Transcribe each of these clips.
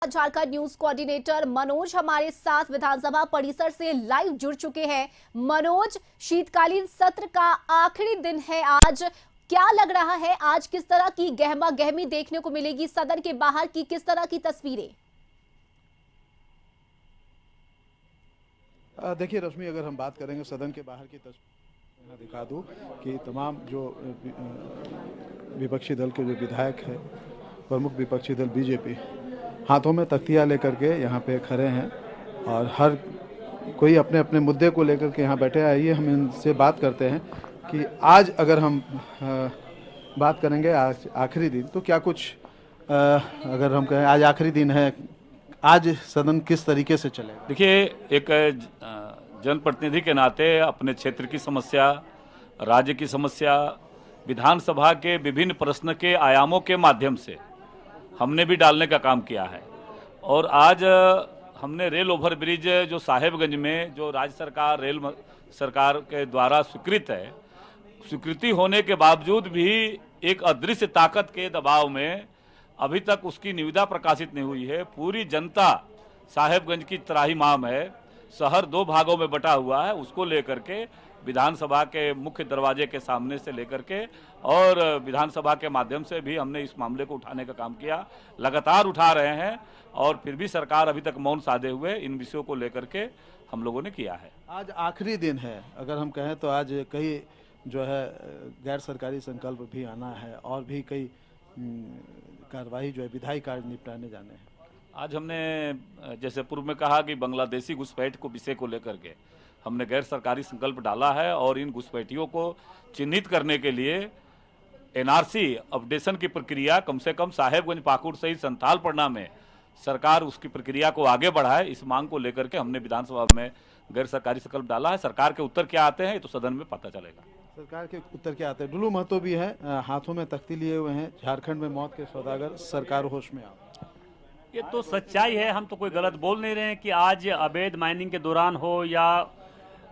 Jharkhand news coordinator Manoj हमारे साथ विधानसभा परिसर से लाइव जुड़ चुके हैं। मनोज, शीतकालीन सत्र का आखिरी दिन है आज, क्या लग रहा है आज किस तरह की गहमा गहमी देखने को मिलेगी? सदन के बाहर की किस तरह की तस्वीरें? देखिए रश्मि, अगर हम बात करेंगे सदन के बाहर की तस्वीर दिखा दूं कि तमाम जो विपक्षी दल के जो विधायक है, प्रमुख विपक्षी दल बीजेपी हाथों में तख्तियां लेकर के यहाँ पे खड़े हैं और हर कोई अपने अपने मुद्दे को लेकर के यहाँ बैठे। आइए हम इनसे बात करते हैं कि आज अगर हम बात करेंगे आज आखिरी दिन, तो क्या कुछ अगर हम कहें आज आखिरी दिन है, आज सदन किस तरीके से चलेगा? देखिए, एक जनप्रतिनिधि के नाते अपने क्षेत्र की समस्या, राज्य की समस्या, विधानसभा के विभिन्न प्रश्न के आयामों के माध्यम से हमने भी डालने का काम किया है। और आज हमने रेल ओवरब्रिज जो साहेबगंज में जो राज्य सरकार रेल सरकार के द्वारा स्वीकृत है, स्वीकृति होने के बावजूद भी एक अदृश्य ताकत के दबाव में अभी तक उसकी निविदा प्रकाशित नहीं हुई है। पूरी जनता साहेबगंज की त्राहिमाम है, शहर दो भागों में बटा हुआ है। उसको लेकर के विधानसभा के मुख्य दरवाजे के सामने से लेकर के और विधानसभा के माध्यम से भी हमने इस मामले को उठाने का काम किया, लगातार उठा रहे हैं और फिर भी सरकार अभी तक मौन साधे हुए इन विषयों को लेकर के हम लोगों ने किया है। आज आखिरी दिन है, अगर हम कहें तो आज कई जो है गैर सरकारी संकल्प भी आना है और भी कई कार्रवाई जो है विधायी कार्य निपटाने जाने हैं। आज हमने जैसे पूर्व में कहा कि बांग्लादेशी घुसपैठ को विषय को लेकर के हमने गैर सरकारी संकल्प डाला है और इन घुसपैठियों को चिन्हित करने के लिए एनआरसी अपडेशन की प्रक्रिया कम से कम साहेबगंज, पाकुड़ सहित संथाल पड़ना में सरकार उसकी प्रक्रिया को आगे बढ़ाए, इस मांग को लेकर के हमने विधानसभा में गैर सरकारी संकल्प डाला है। सरकार के उत्तर क्या आते हैं ये तो सदन में पता चलेगा। सरकार के उत्तर क्या आते हैं? डुल्लू महतो भी है, हाथों में तख्ती लिए हुए हैं, झारखंड में मौत के सौदागर, सरकार होश में आओ। ये तो सच्चाई है, हम तो कोई गलत बोल नहीं रहे हैं कि आज अवैध माइनिंग के दौरान हो या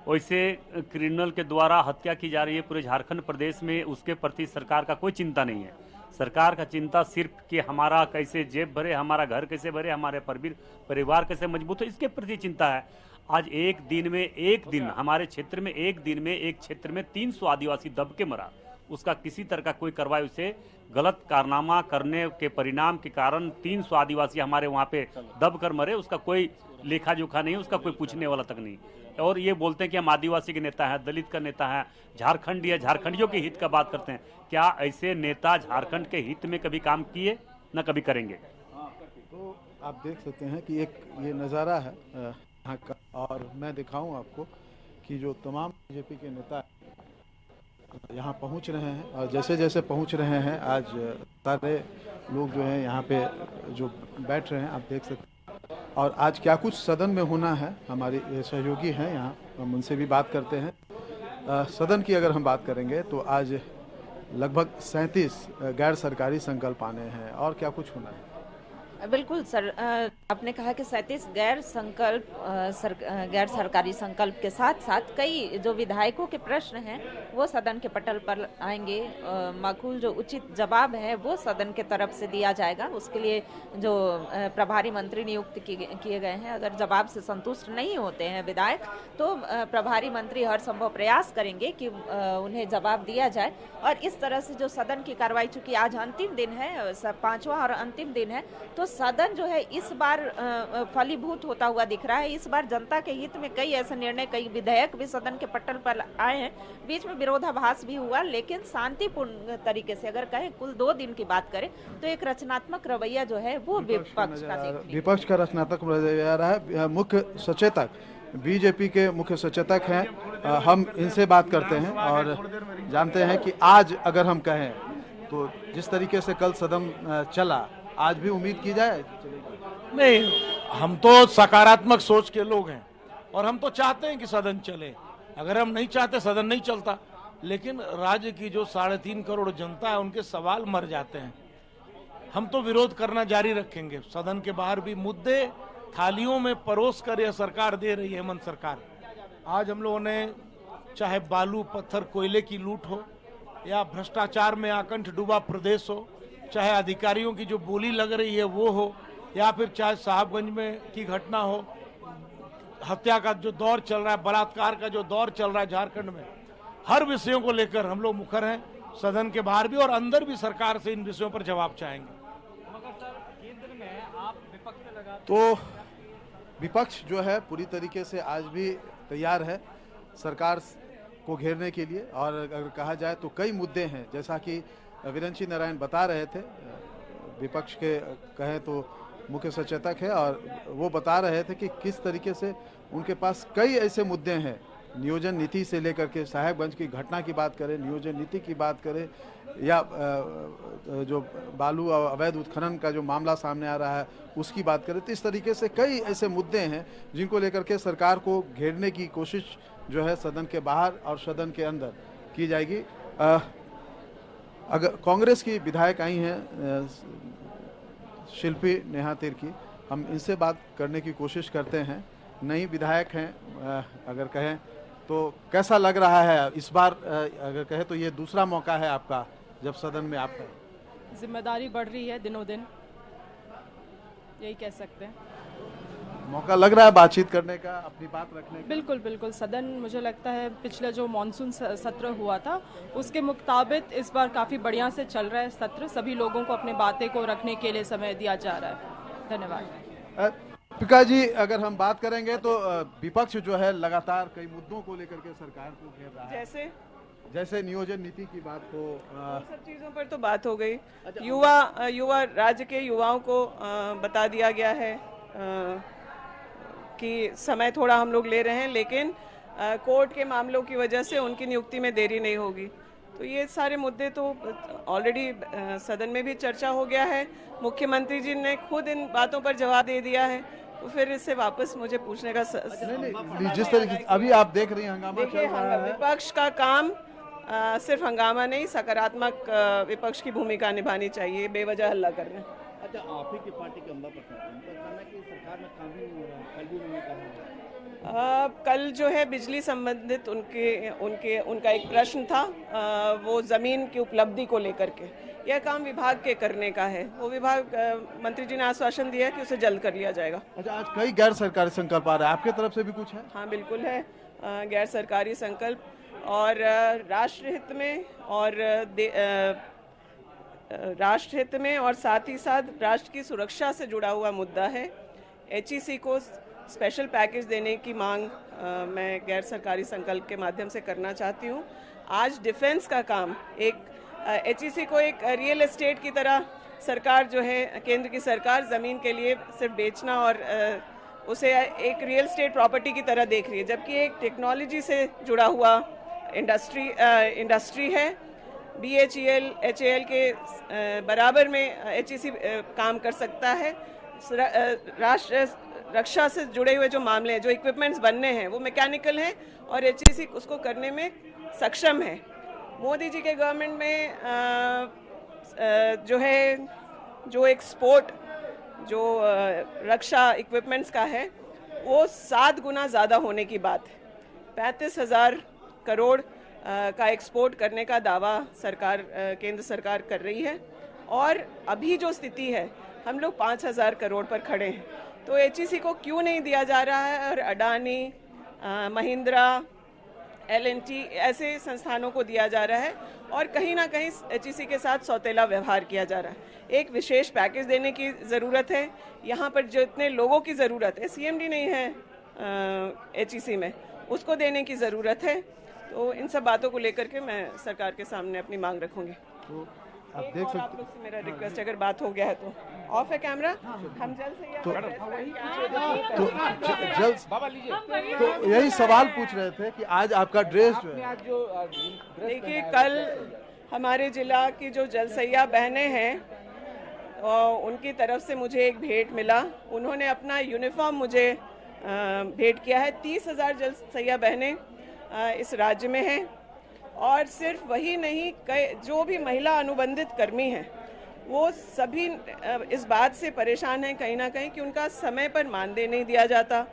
वैसे क्रिमिनल के द्वारा हत्या की जा रही है पूरे झारखंड प्रदेश में, उसके प्रति सरकार का कोई चिंता नहीं है। सरकार का चिंता सिर्फ कि हमारा कैसे जेब भरे, हमारा घर कैसे भरे, हमारे परिवार कैसे मजबूत हो, इसके प्रति चिंता है। आज एक दिन हमारे क्षेत्र में एक क्षेत्र में 300 आदिवासी दब के मरा, उसका किसी तरह का कोई कार्रवाई, उसे गलत कारनामा करने के परिणाम के कारण 300 आदिवासी हमारे वहाँ पे दब कर मरे, उसका कोई लेखा जोखा नहीं, उसका कोई पूछने वाला तक नहीं। और ये बोलते हैं कि हम आदिवासी के नेता हैं, दलित का नेता है, झारखंडी है, झारखंडियों के हित का बात करते हैं। क्या ऐसे नेता झारखंड के हित में कभी काम किए? न कभी करेंगे। तो आप देख सकते हैं कि एक ये नज़ारा है यहाँ का, और मैं दिखाऊं आपको कि जो तमाम बीजेपी के नेता यहाँ पहुँच रहे हैं और जैसे जैसे पहुँच रहे हैं आज सारे लोग जो हैं यहाँ पे जो बैठ रहे हैं, आप देख सकते हैं। और आज क्या कुछ सदन में होना है, हमारी सहयोगी हैं यहाँ, हम उनसे भी बात करते हैं। सदन की अगर हम बात करेंगे तो आज लगभग 37 गैर सरकारी संकल्प आने हैं और क्या कुछ होना है? बिल्कुल सर, आपने कहा कि 37 गैर सरकारी संकल्प के साथ साथ कई जो विधायकों के प्रश्न हैं वो सदन के पटल पर आएंगे। माकूल जो उचित जवाब है वो सदन के तरफ से दिया जाएगा। उसके लिए जो प्रभारी मंत्री नियुक्त किए गए हैं, अगर जवाब से संतुष्ट नहीं होते हैं विधायक तो प्रभारी मंत्री हर संभव प्रयास करेंगे कि उन्हें जवाब दिया जाए। और इस तरह से जो सदन की कार्रवाई, चूंकि आज अंतिम दिन है, 5वां और अंतिम दिन है, तो सदन जो है इस बार फलीभूत होता हुआ दिख रहा है। इस बार जनता के हित में कई ऐसे निर्णय, कई विधेयक भी सदन के पटल पर आए हैं। बीच में विरोधाभास भी हुआ, लेकिन शांतिपूर्ण तरीके से अगर कहें कुल 2 दिन की बात करें तो एक रचनात्मक रवैया जो है वो विपक्ष का रचनात्मक रवैया रहा है। मुख्य सचेतक बीजेपी के मुख्य सचेतक हैं, हम इनसे बात करते हैं और जानते हैं कि आज अगर हम कहें तो जिस तरीके से कल सदन चला, आज भी उम्मीद की जाए? नहीं, हम तो सकारात्मक सोच के लोग हैं और हम तो चाहते हैं कि सदन चले। अगर हम नहीं चाहते सदन नहीं चलता, लेकिन राज्य की जो 3.5 करोड़ जनता है उनके सवाल मर जाते हैं। हम तो विरोध करना जारी रखेंगे। सदन के बाहर भी मुद्दे थालियों में परोस कर यह सरकार दे रही है, हेमंत सरकार। आज हम लोगों ने चाहे बालू, पत्थर, कोयले की लूट हो या भ्रष्टाचार में आकंठ डूबा प्रदेश हो, चाहे अधिकारियों की जो बोली लग रही है वो हो, या फिर चाहे साहबगंज में की घटना हो, हत्या का जो दौर चल रहा है, बलात्कार का जो दौर चल रहा है झारखंड में, हर विषयों को लेकर हम लोग मुखर हैं। सदन के बाहर भी और अंदर भी सरकार से इन विषयों पर जवाब चाहेंगे। तो विपक्ष जो है पूरी तरीके से आज भी तैयार है सरकार को घेरने के लिए, और अगर कहा जाए तो कई मुद्दे हैं, जैसा कि वीरेंद्र सिंह नारायण बता रहे थे, विपक्ष के कहें तो मुख्य सचेतक है, और वो बता रहे थे कि किस तरीके से उनके पास कई ऐसे मुद्दे हैं, नियोजन नीति से लेकर के साहेबगंज की घटना की बात करें, नियोजन नीति की बात करें, या जो बालू और अवैध उत्खनन का जो मामला सामने आ रहा है उसकी बात करें, तो इस तरीके से कई ऐसे मुद्दे हैं जिनको लेकर के सरकार को घेरने की कोशिश जो है सदन के बाहर और सदन के अंदर की जाएगी। अगर कांग्रेस की विधायक आई हैं शिल्पी नेहा तिर्की, हम इनसे बात करने की कोशिश करते हैं। नई विधायक हैं, अगर कहें तो कैसा लग रहा है इस बार, अगर कहें तो ये दूसरा मौका है आपका जब सदन में आपका जिम्मेदारी बढ़ रही है दिनों दिन, यही कह सकते हैं। मौका लग रहा है बातचीत करने का, अपनी बात रखने का? बिल्कुल बिल्कुल, सदन मुझे लगता है पिछले जो मानसून सत्र हुआ था उसके मुताबिक इस बार काफ़ी बढ़िया से चल रहा है सत्र, सभी लोगों को अपनी बातें को रखने के लिए समय दिया जा रहा है। धन्यवाद। दीपिका जी, अगर हम बात करेंगे तो विपक्ष जो है लगातार कई मुद्दों को लेकर के सरकार को घेर रहा है, जैसे नियोजन नीति की बात हो, सब चीज़ों पर तो बात हो गई। युवा राज्य के युवाओं को बता दिया गया है कि समय थोड़ा हम लोग ले रहे हैं, लेकिन कोर्ट के मामलों की वजह से उनकी नियुक्ति में देरी नहीं होगी। तो ये सारे मुद्दे तो ऑलरेडी सदन में भी चर्चा हो गया है, मुख्यमंत्री जी ने खुद इन बातों पर जवाब दे दिया है, तो फिर इससे वापस मुझे पूछने का नहीं, जिस तरीके से अभी आप देख रही हैं हंगामा चल रहा है। विपक्ष का काम सिर्फ हंगामा नहीं, सकारात्मक विपक्ष की भूमिका निभानी चाहिए, बेवजह हल्ला कर रहे हैं। अच्छा, आप ही की पार्टी के अम्बा प्रसाद, उनका कहना है कि सरकार में काम ही नहीं हो रहा है, कल भी उन्होंने कहा है। कल जो है बिजली संबंधित उनका एक प्रश्न था, वो ज़मीन की उपलब्धि को लेकर के, यह काम विभाग के करने का है, वो विभाग मंत्री जी ने आश्वासन दिया है कि उसे जल्द कर लिया जाएगा। अच्छा, आज कई गैर सरकारी संकल्प आ रहे हैं, आपके तरफ से भी कुछ है? हाँ बिल्कुल है, गैर सरकारी संकल्प, और राष्ट्रहित में और साथ ही साथ राष्ट्र की सुरक्षा से जुड़ा हुआ मुद्दा है। HEC को स्पेशल पैकेज देने की मांग मैं गैर सरकारी संकल्प के माध्यम से करना चाहती हूँ। आज डिफेंस का काम HEC को एक रियल एस्टेट की तरह सरकार जो है, केंद्र की सरकार ज़मीन के लिए सिर्फ बेचना और उसे एक रियल एस्टेट प्रॉपर्टी की तरह देख रही है, जबकि एक टेक्नोलॉजी से जुड़ा हुआ इंडस्ट्री है। BHEL, HAL के बराबर में HEC काम कर सकता है। राष्ट्र रक्षा से जुड़े हुए जो मामले हैं, जो इक्विपमेंट्स बनने हैं, वो मैकेनिकल हैं और HEC उसको करने में सक्षम है। मोदी जी के गवर्नमेंट में जो है, जो एक्सपोर्ट जो रक्षा इक्विपमेंट्स का है, वो 7 गुना ज़्यादा होने की बात है। 35,000 करोड़ का एक्सपोर्ट करने का दावा सरकार, केंद्र सरकार कर रही है, और अभी जो स्थिति है हम लोग 5,000 करोड़ पर खड़े हैं। तो HEC को क्यों नहीं दिया जा रहा है, और अडानी, महिंद्रा, L&T ऐसे संस्थानों को दिया जा रहा है, और कहीं ना कहीं HEC के साथ सौतेला व्यवहार किया जा रहा है। एक विशेष पैकेज देने की ज़रूरत है, यहाँ पर जितने लोगों की ज़रूरत है, CMD नहीं है HEC में, उसको देने की ज़रूरत है। तो इन सब बातों को लेकर के मैं सरकार के सामने अपनी मांग रखूंगी। तो आप देख सकते, आप लोग से मेरा रिक्वेस्ट, अगर बात हो गया है तो ऑफ है कैमरा, हम जल्द से तो यही सवाल पूछ रहे थे कि आज आपका ड्रेस जो है, देखिए, कल हमारे जिला की जो जलसैया बहनें हैं, उनकी तरफ से मुझे एक भेंट मिला। उन्होंने अपना यूनिफॉर्म मुझे भेंट किया है। 30,000 जलसैया बहनें इस राज्य में हैं, और सिर्फ वही नहीं, जो भी महिला अनुबंधित कर्मी हैं, वो सभी इस बात से परेशान हैं कहीं ना कहीं कि उनका समय पर मानदेय नहीं दिया जाता,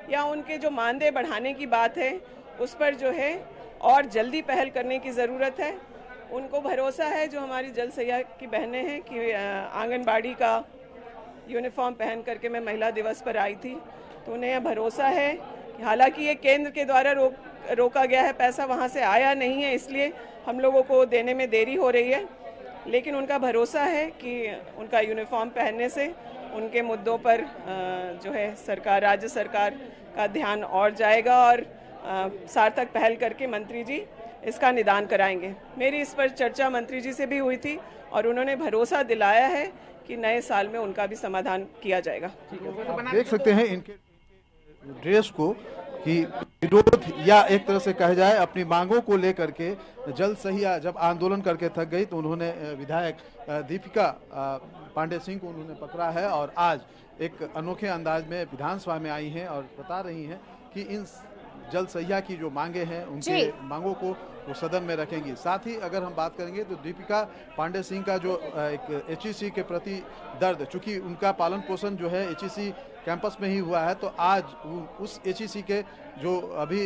या उनके जो मानदेय बढ़ाने की बात है उस पर जो है और जल्दी पहल करने की ज़रूरत है। उनको भरोसा है, जो हमारी जलसैया की बहनें हैं, कि आंगनबाड़ी का यूनिफॉर्म पहन करके मैं महिला दिवस पर आई थी, तो उन्हें यह भरोसा है कि हालांकि ये केंद्र के द्वारा रोका गया है, पैसा वहाँ से आया नहीं है, इसलिए हम लोगों को देने में देरी हो रही है, लेकिन उनका भरोसा है कि उनका यूनिफॉर्म पहनने से उनके मुद्दों पर जो है सरकार, राज्य सरकार का ध्यान और जाएगा और सार्थक पहल करके मंत्री जी इसका निदान कराएंगे। मेरी इस पर चर्चा मंत्री जी से भी हुई थी और उन्होंने भरोसा दिलाया है कि नए साल में उनका भी समाधान किया जाएगा। आप देख सकते हैं इनके ड्रेस को कि विरोध या एक तरह से कहा जाए अपनी मांगों को लेकर के जल सहिया जब आंदोलन करके थक गई तो उन्होंने विधायक दीपिका पांडे सिंह को उन्होंने पकड़ा है और आज एक अनोखे अंदाज में विधानसभा में आई हैं और बता रही हैं कि इन जल सहिया की जो मांगे हैं उनके मांगों को वो सदन में रखेंगी। साथ ही अगर हम बात करेंगे तो दीपिका पांडे सिंह का जो एक एचईसी के प्रति दर्द, चूंकि उनका पालन पोषण जो है एचईसी कैंपस में ही हुआ है, तो आज उस एचईसी के जो अभी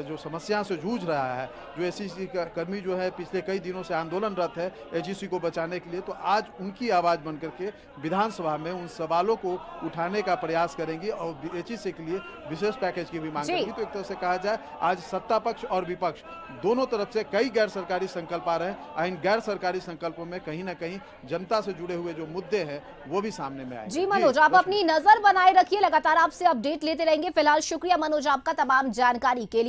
जो समस्या से जूझ रहा है, जो एचईसी का कर्मी जो है पिछले कई दिनों से आंदोलनरत है एचईसी को बचाने के लिए, तो आज उनकी आवाज़ बनकर के विधानसभा में उन सवालों को उठाने का प्रयास करेंगी और एचईसी के लिए विशेष पैकेज की भी मांग करेंगी। तो एक तरह से कहा जाए आज सत्ता पक्ष और विपक्ष दोनों तरफ से कई गैर सरकारी संकल्प आ रहे हैं। इन गैर सरकारी संकल्पों में कहीं ना कहीं जनता से जुड़े हुए जो मुद्दे हैं वो भी सामने में आएंगे। जी मनोज, आप अपनी नजर बनाए रखिए, लगातार आपसे अपडेट लेते रहेंगे। फिलहाल शुक्रिया मनोज आपका तमाम जानकारी के लिए।